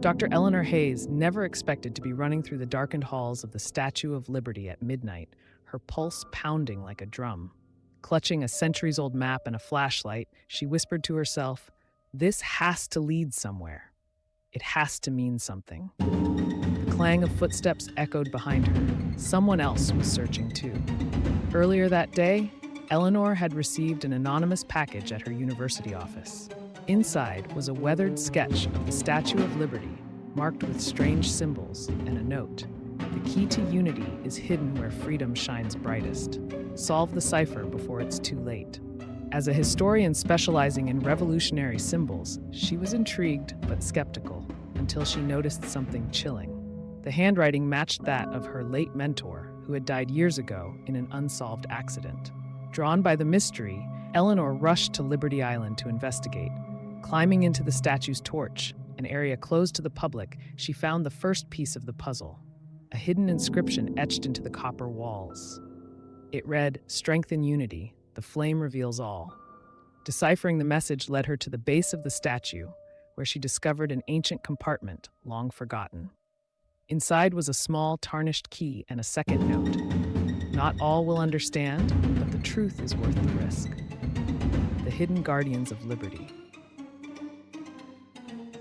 Dr. Eleanor Hayes never expected to be running through the darkened halls of the Statue of Liberty at midnight, her pulse pounding like a drum. Clutching a centuries old map and a flashlight, she whispered to herself, "This has to lead somewhere. It has to mean something." The clang of footsteps echoed behind her. Someone else was searching too. Earlier that day, Eleanor had received an anonymous package at her university office. Inside was a weathered sketch of the Statue of Liberty, marked with strange symbols, and a note. The key to unity is hidden where freedom shines brightest. Solve the cipher before it's too late. As a historian specializing in revolutionary symbols, she was intrigued but skeptical until she noticed something chilling. The handwriting matched that of her late mentor, who had died years ago in an unsolved accident. Drawn by the mystery, Eleanor rushed to Liberty Island to investigate. Climbing into the statue's torch, an area closed to the public, she found the first piece of the puzzle, a hidden inscription etched into the copper walls. It read, "Strength in unity, the flame reveals all." Deciphering the message led her to the base of the statue, where she discovered an ancient compartment long forgotten. Inside was a small, tarnished key and a second note. "Not all will understand, but the truth is worth the risk." The hidden guardians of liberty.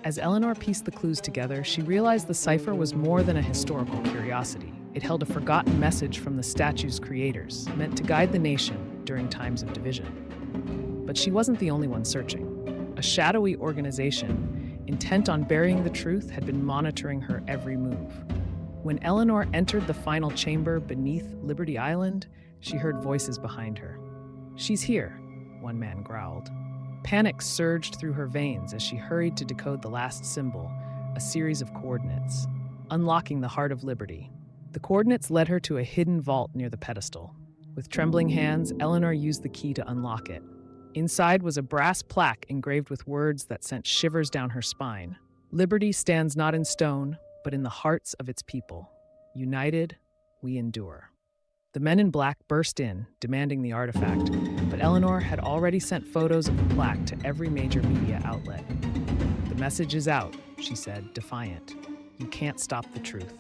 As Eleanor pieced the clues together, she realized the cipher was more than a historical curiosity. It held a forgotten message from the statue's creators, meant to guide the nation during times of division. But she wasn't the only one searching. A shadowy organization, intent on burying the truth, had been monitoring her every move. When Eleanor entered the final chamber beneath Liberty Island, she heard voices behind her. "She's here," one man growled. Panic surged through her veins as she hurried to decode the last symbol, a series of coordinates, unlocking the heart of liberty. The coordinates led her to a hidden vault near the pedestal. With trembling hands, Eleanor used the key to unlock it. Inside was a brass plaque engraved with words that sent shivers down her spine. "Liberty stands not in stone, but in the hearts of its people. United, we endure." The men in black burst in, demanding the artifact, but Eleanor had already sent photos of the plaque to every major media outlet. "The message is out," she said, defiant. "You can't stop the truth."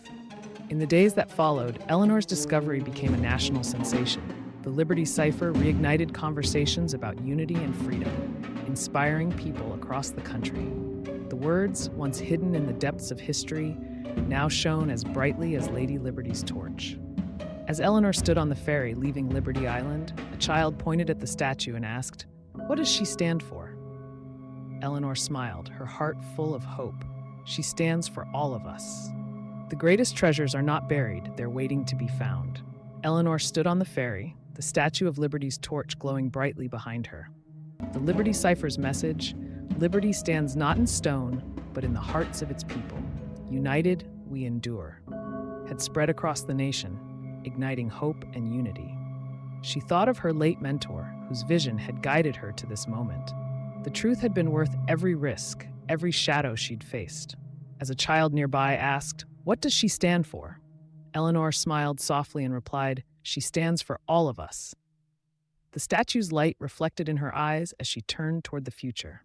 In the days that followed, Eleanor's discovery became a national sensation. The Liberty Cipher reignited conversations about unity and freedom, inspiring people across the country. The words, once hidden in the depths of history, now shone as brightly as Lady Liberty's torch. As Eleanor stood on the ferry leaving Liberty Island, a child pointed at the statue and asked, "What does she stand for?" Eleanor smiled, her heart full of hope. "She stands for all of us. The greatest treasures are not buried, they're waiting to be found." Eleanor stood on the ferry, the Statue of Liberty's torch glowing brightly behind her. The Liberty Cipher's message, "Liberty stands not in stone, but in the hearts of its people. United, we endure," had spread across the nation, igniting hope and unity. She thought of her late mentor, whose vision had guided her to this moment. The truth had been worth every risk, every shadow she'd faced. As a child nearby asked, "What does she stand for?" Eleanor smiled softly and replied, "She stands for all of us." The statue's light reflected in her eyes as she turned toward the future.